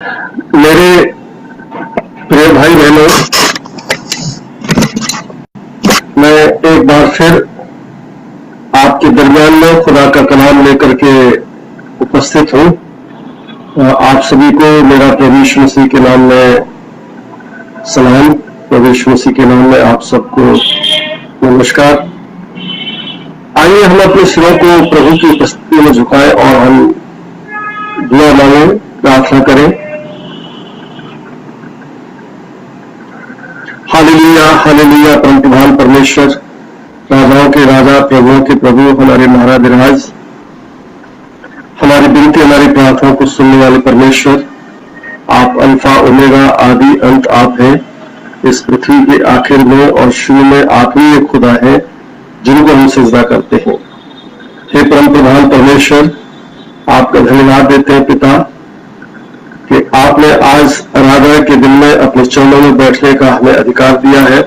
मेरे प्रिय भाई बहनों, मैं एक बार फिर आपके दरमियान में खुदा का कलाम लेकर के उपस्थित हूं। आप सभी को मेरा प्रभु यीशु मसीह के नाम में सलाम। प्रभु यीशु मसीह के नाम में आप सबको नमस्कार। आइए हम अपने सिरों को प्रभु की उपस्थिति में झुकाएं और हम दुआ मांगें, प्रार्थना करें। Hallelujah, hallelujah. परमप्रधान परमेश्वर, राजाओं के राजा, प्रभुओं के प्रभु, हमारे महाराज, हमारी विनती, हमारी प्रार्थना को सुनने वाले परमेश्वर, आप अल्फा ओमेगा, आदि अंत आप हैं। इस पृथ्वी के आखिर में और शुरू में आप ही एक खुदा है जिनको हम सिजदा करते हैं। हे परमप्रधान परमेश्वर, आपका धन्यवाद देते हैं पिता कि आपने आज आराधना के दिन में अपने चरणों में बैठने का हमें अधिकार दिया है।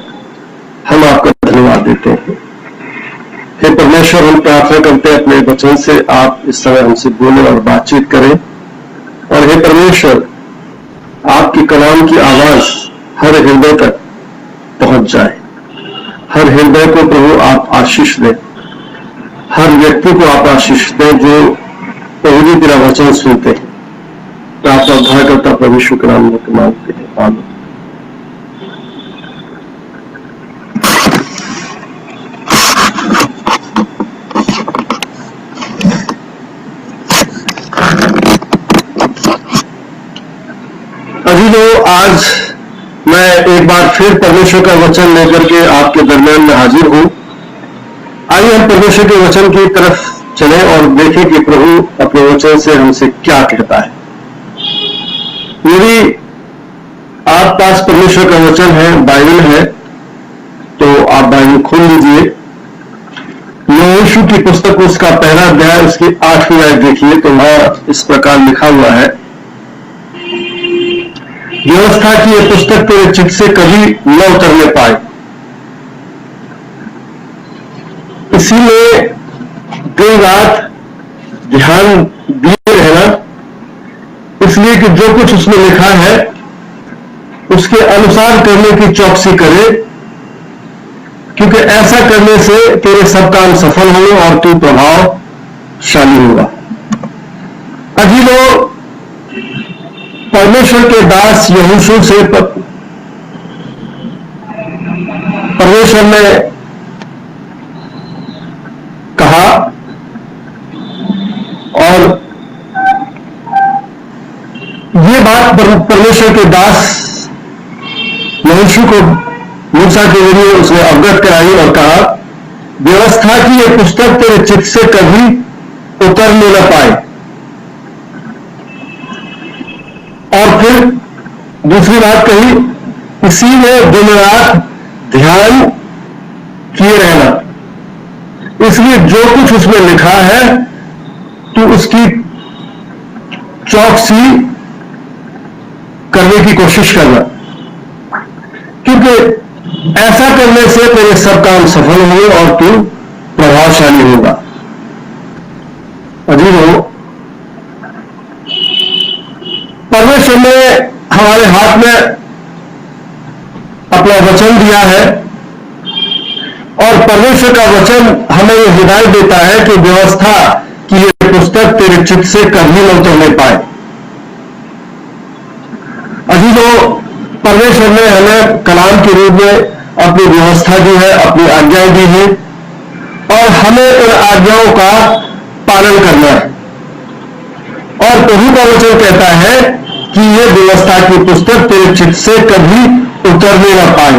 हम आपका धन्यवाद देते हैं। हे परमेश्वर, हम प्रार्थना करते हैं अपने वचन से आप इस समय हमसे बोलें और बातचीत करें। और हे परमेश्वर, आपकी कलाम की आवाज हर हृदय तक पहुंच जाए। हर हृदय को प्रभु आप आशीष दें। हर व्यक्ति को आप आशीष दें जो प्रभु जी तेरा वचन सुनते हैं। आपका उद्धार करता प्रभु यीशु के नाम में मांगते हैं, आमीन। अभी जो आज मैं एक बार फिर परमेश्वर का वचन लेकर के आपके दरमियान में हाजिर हूं। आइए हम परमेश्वर के वचन की तरफ चलें और देखें कि प्रभु अपने वचन से हमसे क्या कहता है। यदि आप पास परमेश्वर का वचन है, बाइबल है, तो आप बाइबल खोल लीजिए। यहोशू की पुस्तक उसका पहला अध्याय उसकी 8वीं आयत देखिए, तो वहां इस प्रकार लिखा हुआ है, व्यवस्था की यह पुस्तक तेरे चित्त से कभी न उतरने पाए। इसीलिए दिन रात ध्यान दिए रहना, इसलिए कि जो कुछ उसमें लिखा है उसके अनुसार करने की चौकसी करे, क्योंकि ऐसा करने से तेरे सब काम सफल होंगे और तू प्रभावशाली होगा। अभी लोग परमेश्वर के दास यहोशू से परमेश्वर ने कहा और ये बात परमेश्वर के दास यहोशू को मूसा के जरिए उसने अवगत कराई और कहा, व्यवस्था की यह पुस्तक तेरे चित्त से कभी उतरने न पाए। और फिर दूसरी बात कही, इसी में दिन रात ध्यान किए रहना, इसलिए जो कुछ उसमें लिखा है तो उसकी चौकसी करने की कोशिश करना, क्योंकि ऐसा करने से तेरे सब काम सफल होंगे और तू प्रभावशाली होगा। अजीब हो, परमेश्वर ने हमारे हाथ में अपना वचन दिया है और परमेश्वर का वचन हमें यह हिदायत देता है कि व्यवस्था की यह पुस्तक तेरे चित्त से कभी न उतरने पाए। अभी जो परमेश्वर ने हमें कलाम के रूप में अपनी व्यवस्था दी है, अपनी आज्ञाएं दी है और हमें उन आज्ञाओं का पालन करना है। और प्रभु का वचन कहता है कि यह व्यवस्था की पुस्तक तेरे चित्त से कभी उतरने न पाए।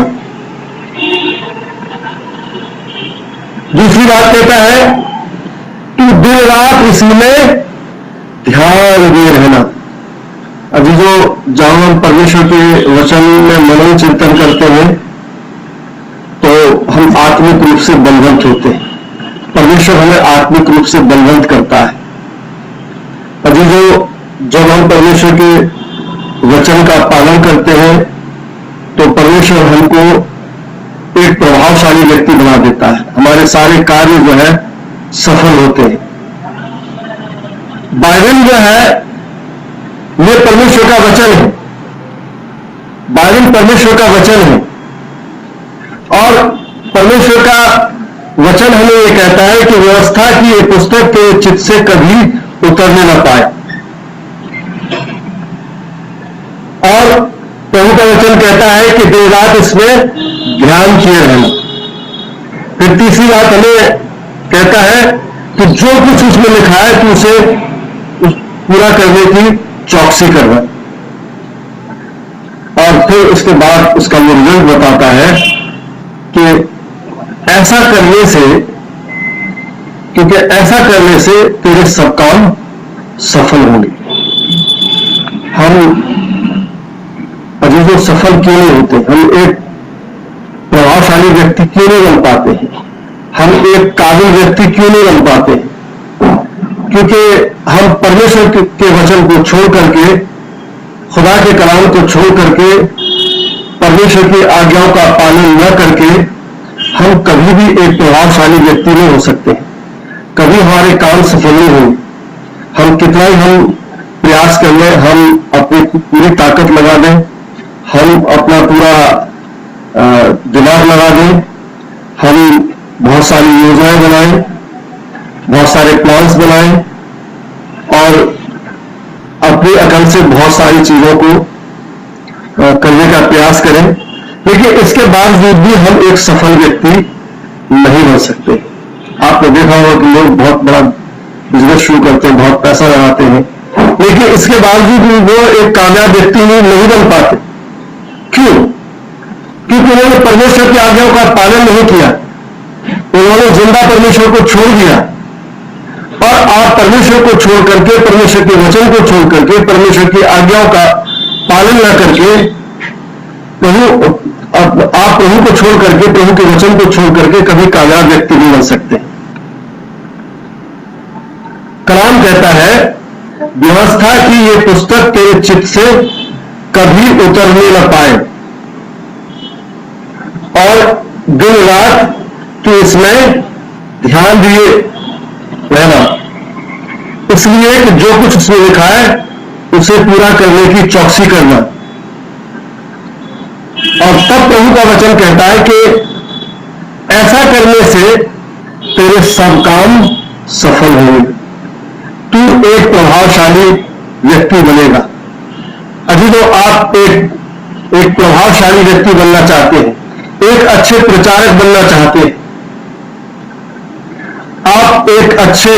दूसरी बात कहता है, तू दिन रात इसमें ध्यान दिए रहना। अभी जो जहां हम परमेश्वर के वचन में मनन चिंतन करते हैं तो हम आत्मिक रूप से बलवंत होते हैं। परमेश्वर हमें आत्मिक रूप से बलवंत करता है। अभी जो जब हम परमेश्वर के वचन का पालन करते हैं तो परमेश्वर हमको एक प्रभावशाली व्यक्ति बना देता है। हमारे सारे कार्य जो है सफल होते हैं। बाइबल जो है ये परमेश्वर का वचन है, बाइबल परमेश्वर का वचन है। और परमेश्वर का वचन हमें ये कहता है कि व्यवस्था की ये पुस्तक के चित्त से कभी उतरने न पाए। और प्रभु का वचन कहता है कि दिन रात इसमें ध्यान किए रहना। फिर तीसरी बात हमें कहता है कि जो कुछ उसमें लिखा है तो उसे पूरा करने की चौकसी करना। और फिर उसके बाद उसका रिजल्ट बताता है कि ऐसा करने से, क्योंकि ऐसा करने से तेरे सब काम सफल होंगे। हम अभी जो सफल क्यों नहीं होते, हम एक प्रभावशाली व्यक्ति क्यों नहीं बन पाते हैं, हम एक काबिल व्यक्ति क्यों नहीं बन पाते हैं? क्योंकि हम परमेश्वर के वचन को छोड़ करके, खुदा के कलाम को छोड़ करके, परमेश्वर की आज्ञाओं का पालन न करके हम कभी भी एक प्रभावशाली व्यक्ति नहीं हो सकते। कभी हमारे काम सफल नहीं होंगे। हम कितना ही हम प्रयास कर लें, हम अपनी पूरी ताकत लगा दें, हम अपना पूरा दिमाग लगा दें, हम बहुत सारी योजनाएं बनाएं, बहुत सारे प्लान्स बनाएं और अपनी अकल से बहुत सारी चीजों को करने का प्रयास करें, लेकिन इसके बावजूद भी हम एक सफल व्यक्ति नहीं बन सकते। आपने देखा होगा कि लोग बहुत बड़ा बिजनेस शुरू करते हैं, बहुत पैसा लगाते हैं, लेकिन इसके बावजूद भी वो एक कामयाब व्यक्ति नहीं बन पाते। क्यों? क्योंकि उन्होंने परमेश्वर की आज्ञाओं का पालन नहीं किया, उन्होंने जिंदा परमेश्वर को छोड़ दिया। और आप परमेश्वर को छोड़ करके, परमेश्वर के वचन को छोड़ करके, परमेश्वर की आज्ञाओं का पालन न करके आप प्रभु को छोड़ करके, प्रभु के वचन को छोड़ करके कभी कामयाब व्यक्ति नहीं बन सकते। कलाम कहता है व्यवस्था की ये पुस्तक तेरे चित्त से कभी उतरने न पाए और दिन रात तू इसमें ध्यान दिए रहना, इसलिए कि जो कुछ उसमें लिखा है उसे पूरा करने की चौकसी करना। और तब प्रभु का वचन कहता है कि ऐसा करने से तेरे सब काम सफल होंगे, तू एक प्रभावशाली व्यक्ति बनेगा। अभी तो आप एक प्रभावशाली व्यक्ति बनना चाहते हैं, एक अच्छे प्रचारक बनना चाहते हैं, आप एक अच्छे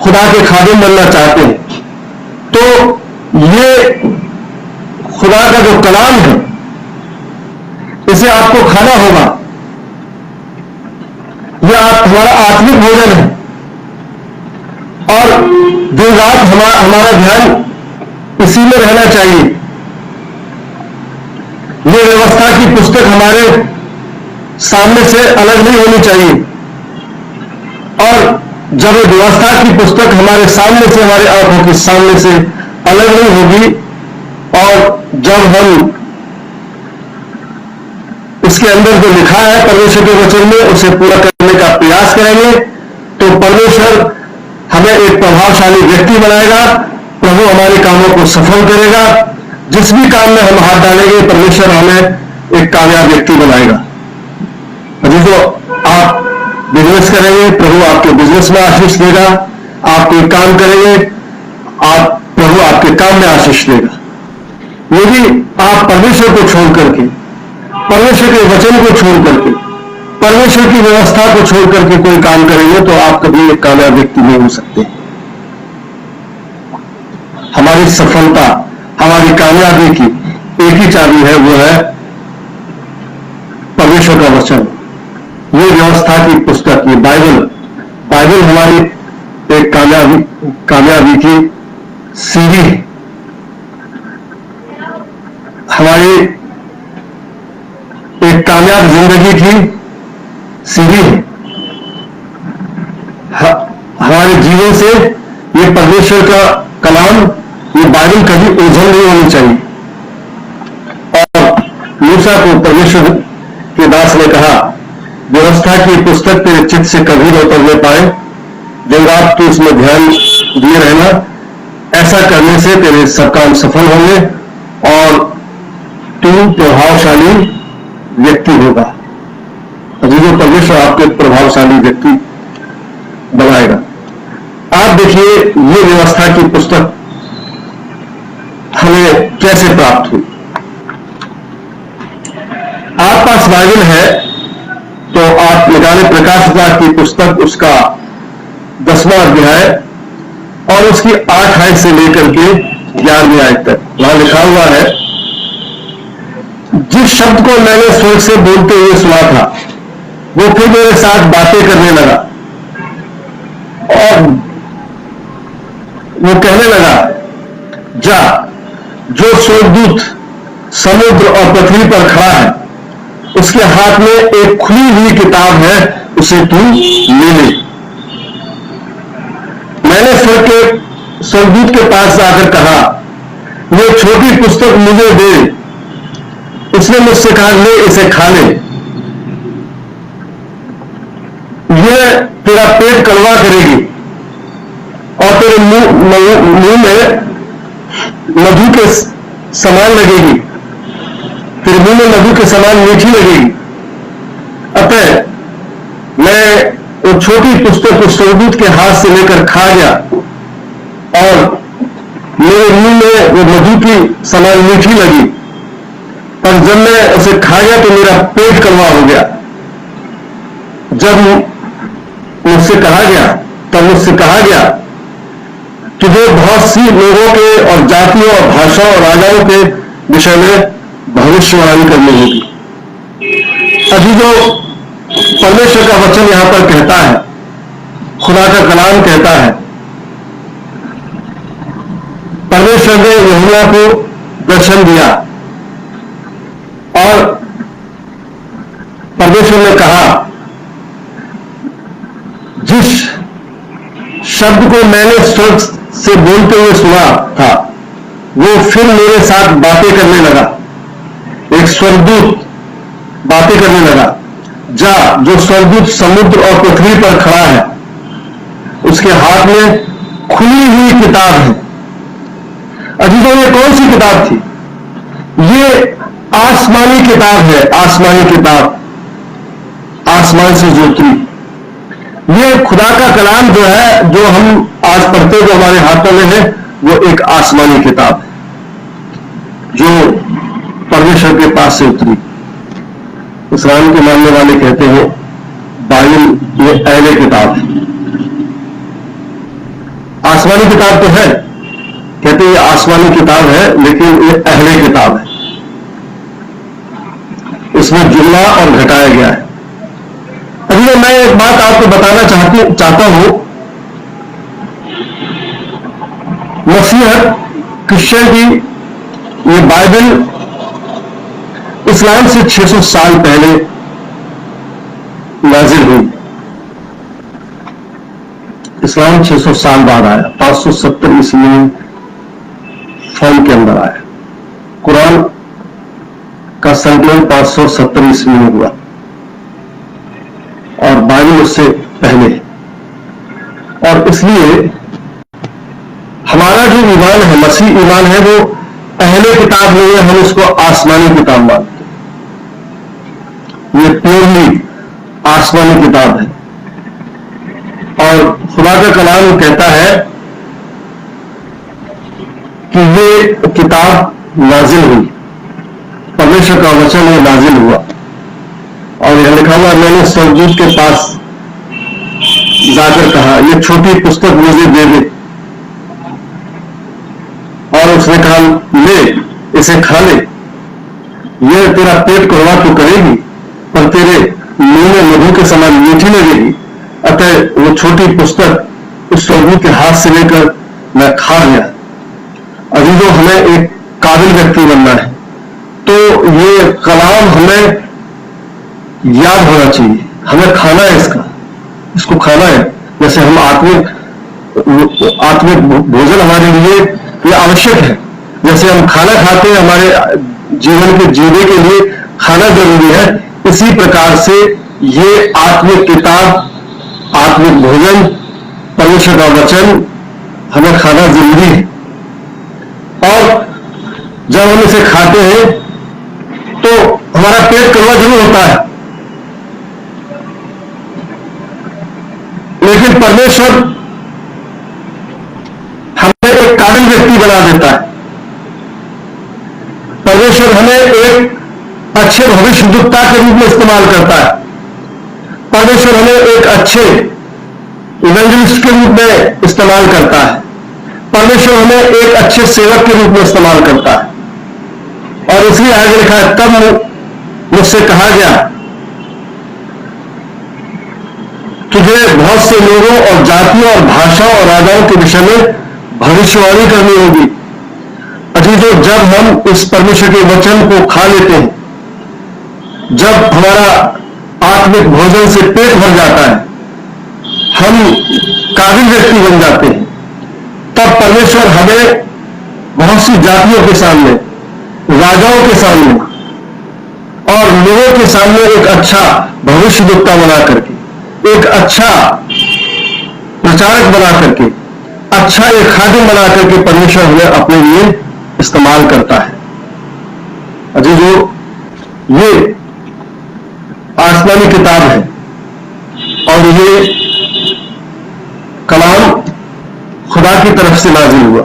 खुदा के खादिम बनना चाहते हैं, तो ये खुदा का जो कलाम है इसे आपको खाना होगा। यह हमारा आत्मिक भोजन है और दिन रात हमारा ध्यान इसी में रहना चाहिए। ये व्यवस्था की पुस्तक हमारे सामने से अलग नहीं होनी चाहिए। और जब ये व्यवस्था की पुस्तक हमारे सामने से, हमारे आंखों के सामने से अलग नहीं होगी और जब हम इसके अंदर जो लिखा है परमेश्वर के वचन में उसे पूरा करने का प्रयास करेंगे, तो परमेश्वर हमें एक प्रभावशाली व्यक्ति बनाएगा। प्रभु हमारे कामों को सफल करेगा। जिस भी काम में हम हाथ डालेंगे परमेश्वर हमें एक कामयाब व्यक्ति बनाएगा। अभी तो आप बिजनेस करेंगे, प्रभु आपके बिजनेस में आशीष देगा। आप कोई काम करेंगे, प्रभु आपके काम में आशीष देगा। यदि आप परमेश्वर को छोड़ करके, परमेश्वर के वचन को छोड़ करके, परमेश्वर की व्यवस्था को छोड़ करके कोई काम करेंगे तो आप कभी एक कामयाब व्यक्ति नहीं हो सकते। हमारी सफलता, हमारी कामयाबी की एक ही चाबी है, वो है परमेश्वर का वचन। ये व्यवस्था की पुस्तक, ये बाइबल हमारी एक कामयाबी की सीढ़ी है, हमारी एक कामयाब जिंदगी की सीढ़ी है। हमारे जीवन से ये परमेश्वर का कलाम, ये बाइबल कभी ओझल नहीं होनी चाहिए। और मूसा को परमेश्वर के दास ने कहा व्यवस्था की पुस्तक तेरे चित्त से कभी न उतरने पाए, दिन रात तू इसमें ध्यान दिए रहना, ऐसा करने से तेरे सब काम सफल होंगे और तू प्रभावशाली व्यक्ति होगा। अजीजों, परमेश्वर आपके प्रभावशाली व्यक्ति बनाएगा। आप देखिए ये व्यवस्था की पुस्तक हमें कैसे प्राप्त हुई। आप पास बाइबल है तो आप निकाले प्रकाशिता की पुस्तक, उसका 10वां अध्याय और उसकी 8 आयत से लेकर के 11वीं आयत तक। वहां लिखा हुआ है, जिस शब्द को मैंने स्वर्ग से बोलते हुए सुना था वो फिर मेरे साथ बातें करने लगा और वो कहने लगा, जा, जो स्वर्गदूत समुद्र और पृथ्वी पर खड़ा है उसके हाथ में एक खुली हुई किताब है, उसे तू ले ले। मैंने स्वर्गदूत के पास जाकर कहा, ये छोटी पुस्तक मुझे दे। उसने मुझसे कहा, ले इसे खा ले, यह तेरा पेट कड़वा करेगी और तेरे मुंह में मधु के समान लगेगी, तेरे मुंह में मधु के समान मीठी लगेगी। अतः मैं वो छोटी पुस्तक को स्वर्गदूत के हाथ से लेकर खा गया और मेरे मुंह में वो मधु की समान मीठी लगी, पर जब मैं उसे खा गया तो मेरा पेट कड़वा हो गया। जब मुझसे कहा गया तब मुझसे कहा गया, तुझे बहुत सी लोगों के और जातियों और भाषाओं और राजाओं के विषय में भविष्यवाणी करनी होगी। अजीजों, परमेश्वर का वचन यहां पर कहता है, खुदा का कलाम कहता है, परमेश्वर ने यूहन्ना को दर्शन दिया और परमेश्वर ने कहा, जिस शब्द को मैंने स्वर्ग से बोलते हुए सुना था वो फिर मेरे साथ बातें करने लगा। एक स्वर्गदूत बातें करने लगा, जा, जो स्वर्गदूत समुद्र और पृथ्वी पर खड़ा है उसके हाथ में खुली हुई किताब है। अजीजों, ये कौन सी किताब थी? ये आसमानी किताब है, आसमानी किताब, आसमान से जो उतरी। ये खुदा का कलाम जो है, जो हम आज पढ़ते जो हमारे हाथों में है, वो एक आसमानी किताब है जो परमेश्वर के पास से उतरी। इस्लाम के मानने वाले कहते हैं बाइबल ये अहले किताब है। आसमानी किताब तो है, कहते हैं ये आसमानी किताब है, लेकिन ये अहले किताब है। इसमें जुमला और घटाया गया है। अभी मैं एक बात आपको बताना चाहता हूं, मसीहत, क्रिश्चियन की ये बाइबल इस्लाम से 600 साल पहले नाजिल हुई। इस्लाम 600 साल बाद आया, 570 ईस्वी में फॉर्म के अंदर आया। कुरान का संकलन 570 ईस्वी में हुआ और बाइबल उससे पहले। और इसलिए हमारा जो ईमान है, मसीह ईमान है, वो अहले किताब नहीं है, हम उसको आसमानी किताब मानते हैं। ये प्योरली आसमानी किताब है। और खुदा का कलाम कहता है कि ये किताब नाजिल हुई, परमेश्वर का वचन ये नाजिल हुआ। और यह लिखा हुआ, मैंने स्वर्गदूत के पास जाकर कहा, ये छोटी पुस्तक मुझे दे दे। और उसने कहा, ले इसे खा ले, यह तेरा पेट कड़वा तो करेगी पर तेरे मुंह में मधु के समान मीठी लगेगी। अतः वो छोटी पुस्तक उस स्वर्गदूत के हाथ से लेकर मैं खा गया। अजीजों, हमें एक काबिल व्यक्ति बनना है तो ये कलाम हमें याद होना चाहिए, हमें खाना है, इसको खाना है। जैसे हम आत्मिक भोजन हमारे लिए ये आवश्यक है। जैसे हम खाना खाते हैं, हमारे जीवन के जीने के लिए खाना जरूरी है, इसी प्रकार से ये आत्मिक किताब, आत्मिक भोजन, परमेश्वर का वचन हमें खाना जरूरी है। और जब हम इसे खाते हैं तो हमारा पेट कड़वा जरूर होता है, लेकिन परमेश्वर हमें एक काबिल व्यक्ति बना देता है। परमेश्वर हमें एक अच्छे भविष्यद्वक्ता के रूप में इस्तेमाल करता है। परमेश्वर हमें एक अच्छे इवेंजलिस्ट के रूप में इस्तेमाल करता है। परमेश्वर हमें एक अच्छे सेवक के रूप में इस्तेमाल करता है। और इसलिए आगे लिखा है, तब मुझसे कहा गया, तुझे बहुत से लोगों और जातियों और भाषाओं और राजाओं के विषय में भविष्यवाणी करनी होगी। अजीजों, जब हम इस परमेश्वर के वचन को खा लेते हैं, जब हमारा आत्मिक भोजन से पेट भर जाता है, हम काबिल व्यक्ति बन जाते हैं, तब परमेश्वर हमें बहुत सी जातियों के सामने, राजाओं के सामने और लोगों के सामने एक अच्छा भविष्यद्वक्ता बना करके, एक अच्छा प्रचारक बना करके, अच्छा एक खादिम बना करके परमेश्वर हमें अपने लिए इस्तेमाल करता है। अजीजों, ये आसमानी किताब है और ये कलाम खुदा की तरफ से नाजिल हुआ।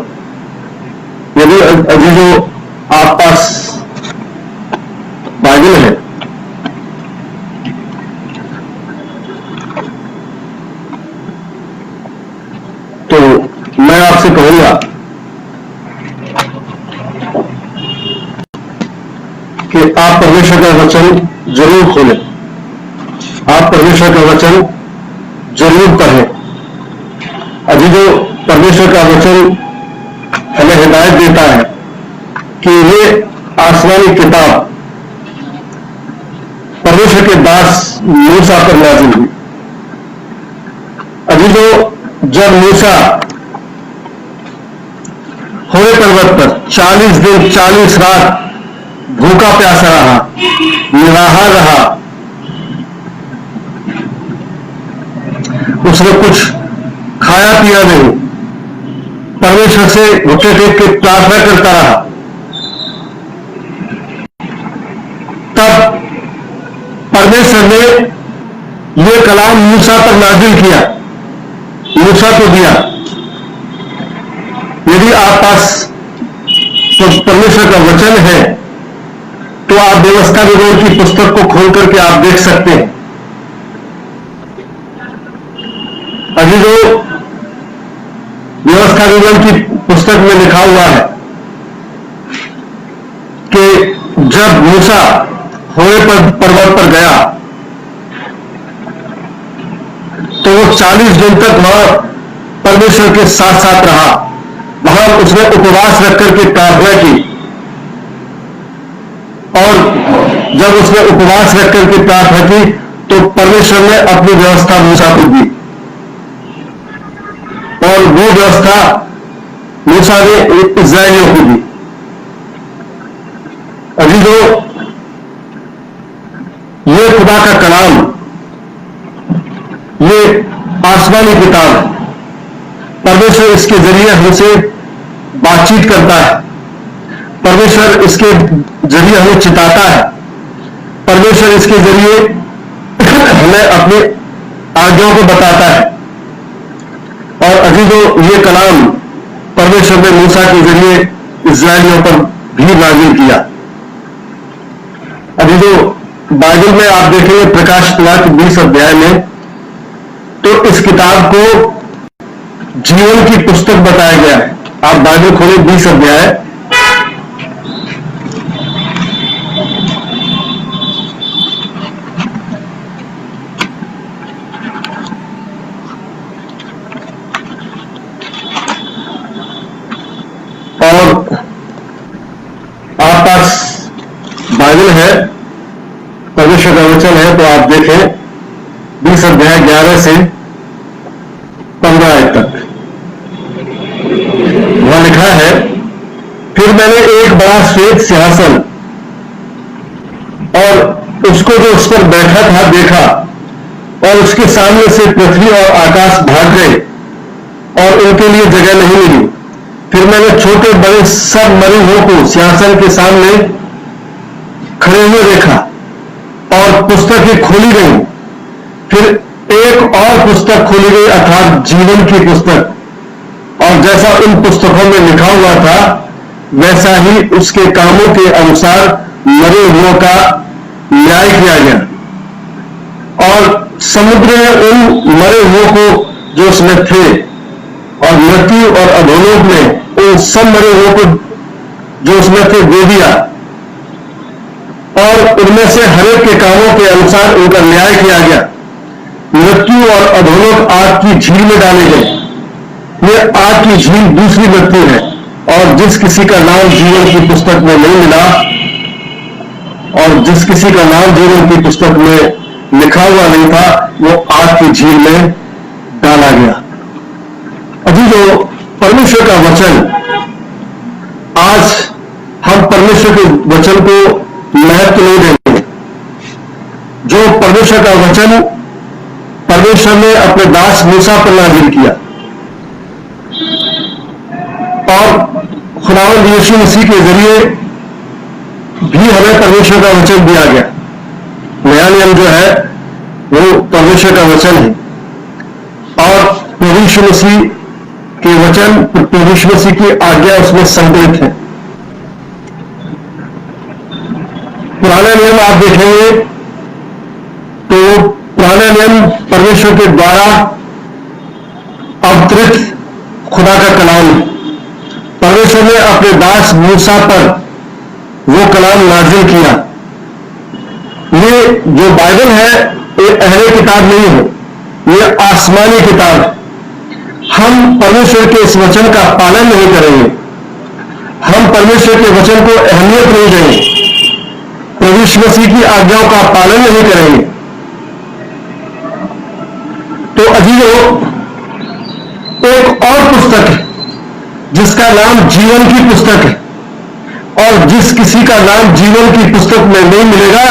यदि अजीजों आप पास बाइबल है तो मैं आपसे कहूंगा कि आप परमेश्वर का वचन जरूर खोलें, आप परमेश्वर का वचन जरूर पढ़ें। अजीजों, परमेश्वर का वचन हमें हिदायत देता है कि ये आसमानी किताब परमेश्वर के दास मूसा पर नाजिल हुई। अजीजों, जब मूसा होरे पर्वत पर 40 दिन 40 रात भूखा प्यासा रहा, निराहार रहा, उसने कुछ खाया पिया नहीं, परमेश्वर से घुटने टेक के प्रार्थना करता रहा, तब परमेश्वर ने यह कलाम मूसा पर नाजिल किया, मूसा को दिया। यदि आप पास तो परमेश्वर का वचन है तो आप व्यवस्था विवरण की पुस्तक को खोल करके आप देख सकते हैं। अजीजों, व्यवस्था विवरण की पुस्तक में लिखा हुआ है कि जब मूसा होरे पर्वत पर गया तो वो 40 दिन तक वहां परमेश्वर के साथ साथ रहा। वहां उसने उपवास रख करके प्रार्थना की और जब उसने उपवास रख करके प्रार्थना की तो परमेश्वर ने अपनी व्यवस्था मूसा को दी और वो व्यवस्था मूसा ने इस्राएलियों को दी। अजीजों, ये खुदा का कलाम, ये आसमानी किताब है। परमेश्वर इसके जरिए हमसे बातचीत करता है, परमेश्वर इसके जरिए हमें चिताता है, परमेश्वर इसके जरिए हमें अपनी आज्ञाओं को बताता है। और अजीजों, ये कलाम परमेश्वर ने मूसा के जरिए इस्राएलियों पर भी नाजिल किया। अजीजों, बाइबल में आप देखेंगे प्रकाश पुस्तक 20 अध्याय में तो इस किताब को जीवन की पुस्तक बताया गया है। आप बाइबल खोलें 20 अध्याय, और आप पास बाइबल है, परमेश्वर का वचन है, तो आप देखें 20 अध्याय 11 से 15 तक वहां लिखा है, फिर मैंने एक बड़ा श्वेत सिंहासन और उसको जो उस पर बैठा था देखा, और उसके सामने से पृथ्वी और आकाश भाग गए और उनके लिए जगह नहीं मिली। फिर मैंने छोटे बड़े सब मरीजों को सिंहासन के सामने खड़े हुए देखा और पुस्तकें खोली गई। फिर एक और पुस्तक खोली गई अर्थात जीवन की पुस्तक, और जैसा उन पुस्तकों में लिखा हुआ था वैसा ही उसके कामों के अनुसार मरे हुओं का न्याय किया गया। और समुद्र ने उन मरे हुओं को जो उसमें थे और मृत्यु और अधोलोक ने उन सब मरे हुओं को जो उसमें थे दे दिया, और उनमें से हरेक के कामों के अनुसार उनका न्याय किया गया। मृत्यु और अधोलोक आग की झील में डाले गए। ये आग की झील दूसरी मृत्यु है, और जिस किसी का नाम जीवन की पुस्तक में नहीं मिला और जिस किसी का नाम जीवन की पुस्तक में लिखा हुआ नहीं था वो आग की झील में डाला गया। अभी जो परमेश्वर का वचन, आज हम परमेश्वर के वचन को महत्व नहीं देंगे। जो परमेश्वर का वचन परमेश्वर ने अपने दास मूसा पर नाजिल किया और खुदावंद यीशु मसीह के जरिए भी हमें परमेश्वर का वचन दिया गया। नया नियम जो है वो परमेश्वर का वचन है, और प्रभु यीशु मसीह के वचन, प्रभु यीशु मसीह की आज्ञा उसमें संकलित है। पुराना नियम आप देखेंगे तो पुराना नियम परमेश्वर के द्वारा अवतरित खुदा का कलाम है। परमेश्वर ने अपने दास मूसा पर वो कलाम नाजिल किया। ये जो बाइबल है ये अहले किताब नहीं है, ये आसमानी किताब है। हम परमेश्वर के इस वचन का पालन नहीं करेंगे, हम परमेश्वर के वचन को अहमियत नहीं देंगे, प्रभु यीशु मसीह की आज्ञाओं का पालन नहीं करेंगे, तो अजीजों एक और पुस्तक है जिसका नाम जीवन की पुस्तक है, और जिस किसी का नाम जीवन की पुस्तक में नहीं मिलेगा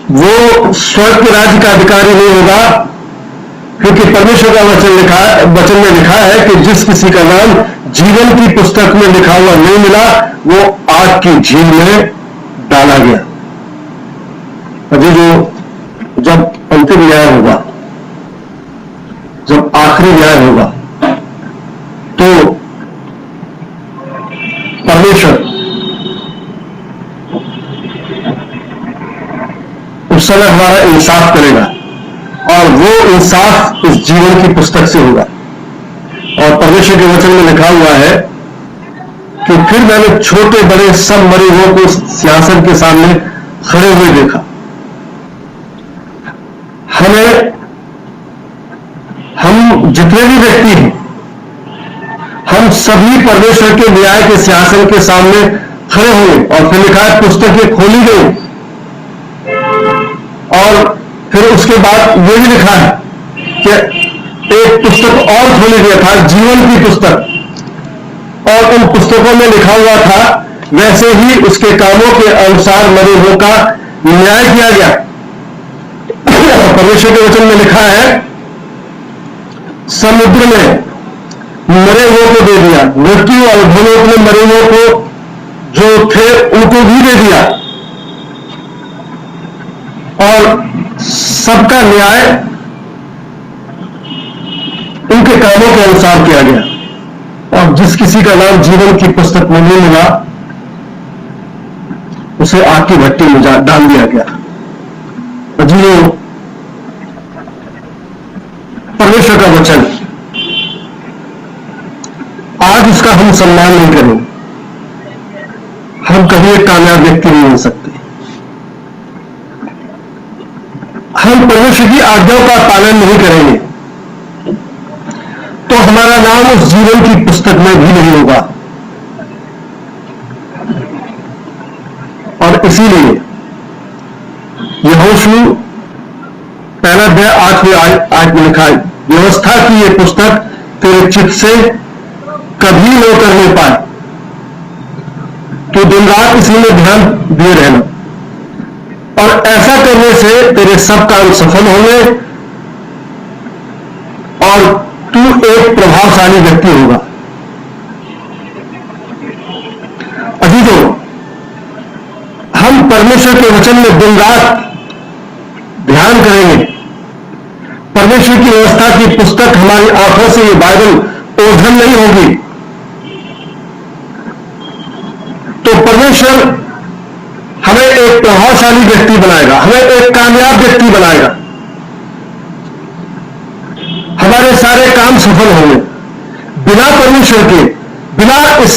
वो स्वर्ग के राज्य का अधिकारी नहीं होगा, क्योंकि परमेश्वर का वचन में लिखा है कि जिस किसी का नाम जीवन की पुस्तक में लिखा हुआ नहीं मिला वो आग की झील में डाला गया। अभी जो जब अंतिम न्याय होगा, जब आखिरी न्याय होगा, तो परमेश्वर उस समय हमारा इंसाफ करेगा, और वो इंसाफ इस जीवन की पुस्तक से होगा। और परमेश्वर के वचन में लिखा हुआ है कि फिर मैंने छोटे बड़े सब मरे हुओं को सिंहासन के सामने खड़े हुए देखा। हम जितने भी व्यक्ति हैं, हम सभी परमेश्वर के न्याय के सिंहासन के सामने खड़े हुए, और फिर लिखा है पुस्तकें खोली गई, और फिर उसके बाद ये भी लिखा है कि एक पुस्तक और खोली गई था, जीवन की पुस्तक, और उन पुस्तकों में लिखा हुआ था वैसे ही उसके कामों के अनुसार मरे हुओं का न्याय किया गया। परमेश्वर के वचन में लिखा है समुद्र में मरे हुओं को दे दिया, मृत्यु और अधोलोक में मरे हुओं को जो थे उनको भी दे दिया, और सबका न्याय उनके कामों के अनुसार किया गया। और जिस किसी का नाम जीवन की पुस्तक में नहीं मिला उसे आग की भट्टी में डाल दिया गया। जी परमेश्वर का वचन, आज उसका हम सम्मान नहीं करेंगे, हम कभी एक कामयाब व्यक्ति नहीं हो सकते। हम परमेश्वर की आज्ञाओं का पालन नहीं करेंगे तो हमारा नाम उस जीवन की पुस्तक में भी नहीं होगा। और इसीलिए यहोशू पहला अध्याय 8वें आयत में लिखा है, व्यवस्था की ये पुस्तक तेरे चित्त से कभी न करने पाए, तो दिन रात इसी में ध्यान दिए रहना, और ऐसा करने से तेरे सब काम सफल होंगे और तू एक प्रभावशाली व्यक्ति होगा। परमेश्वर के वचन में दिन रात ध्यान करेंगे, परमेश्वर की व्यवस्था की पुस्तक हमारी आंखों से ये बाइबल ओझल नहीं होगी, तो परमेश्वर हमें एक प्रभावशाली व्यक्ति बनाएगा, हमें एक कामयाब व्यक्ति बनाएगा, हमारे सारे काम सफल होंगे। बिना परमेश्वर के, बिना इस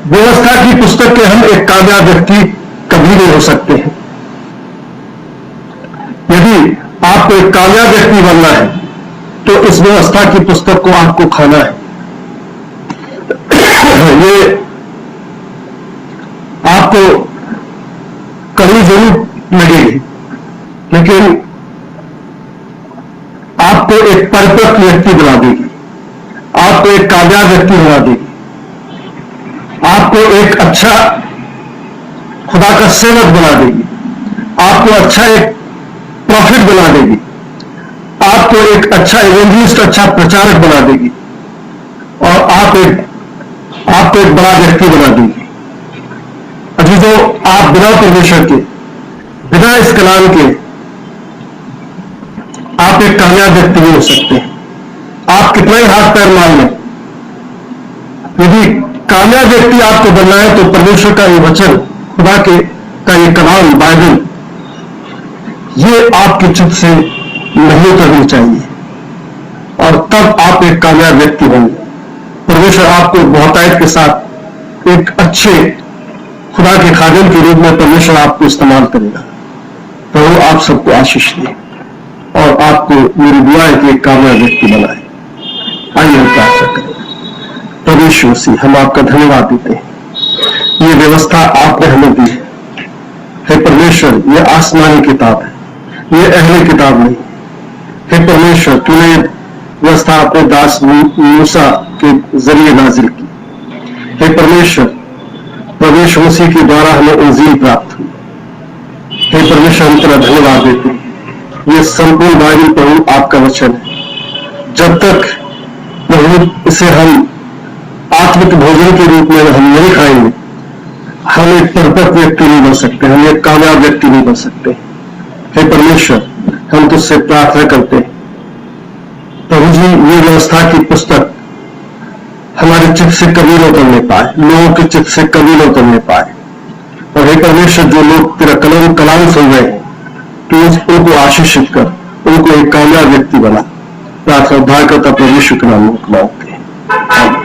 व्यवस्था की पुस्तक के हम एक कामयाब व्यक्ति कभी नहीं हो सकते हैं। यदि आपको एक कामयाब व्यक्ति बनना है तो इस व्यवस्था की पुस्तक को आपको खाना है। ये आपको कभी जरूर लगेगी, लेकिन आपको एक परिपक्व व्यक्ति बना देगी, आपको एक कामयाब व्यक्ति बना देगी, आपको एक अच्छा खुदा का सेवक बना देगी, आपको अच्छा एक प्रॉफिट बना देगी, आपको एक अच्छा इवेंजलिस्ट, अच्छा प्रचारक बना देगी, और आपको एक बड़ा व्यक्ति बना देगी। अजीजों, आप बिना परमेश्वर के, बिना इस कलाम के आप एक कामयाब व्यक्ति नहीं हो सकते। आप कितना ही हाथ पैर मार लें, यदि कामयाब व्यक्ति आपको बनना है तो परमेश्वर का ये वचन, खुदा का ये कलाम बाइबल, ये आपके चित्त से नहीं उतरनी चाहिए, और तब आप एक कामयाब व्यक्ति होंगे। परमेश्वर आपको बहुतायत के साथ एक अच्छे खुदा के खादिम के रूप में परमेश्वर आपको इस्तेमाल करेगा। प्रभु आप सबको आशीष दे और आपको मेरी दुआ है कि एक कामयाब व्यक्ति बनाए। आइए हम प्रार्थना करें। परमेश्वर मसीह, हम आपका धन्यवाद देते हैं, ये व्यवस्था आपने हमें दी है। हे परमेश्वर, ये आसमानी किताब है, ये अहली किताब नहीं। हे परमेश्वर, तूने व्यवस्था अपने दास मूसा के जरिए नाजिल की। हे परमेश्वर, परमेश्वर मसीह के द्वारा हमें इंजील प्राप्त हुई। हे परमेश्वर, हम तेरा धन्यवाद देते हैं। ये संपूर्ण बाइबल प्रभु आपका वचन है। जब तक प्रभु इसे हम आत्मिक भोजन के रूप में हम नहीं खाएंगे, हम एक परिपक्व व्यक्ति नहीं बन सकते, हम एक कामयाब व्यक्ति नहीं बन सकते। हे परमेश्वर, हम तुझसे प्रार्थना करते हैं प्रभु जी, ये व्यवस्था की पुस्तक हमारे चित्त से कभी न उतरने पाए, लोगों के चित्त से कभी न उतरने पाए। और हे परमेश्वर, जो लोग तेरा कलाम सुन रहे हैं, तू उनको आशीषित कर, उनको एक कामयाब व्यक्ति बना। प्रार्थना उद्धारकर्ता परमेश्वर के नाम में मांगते हैं।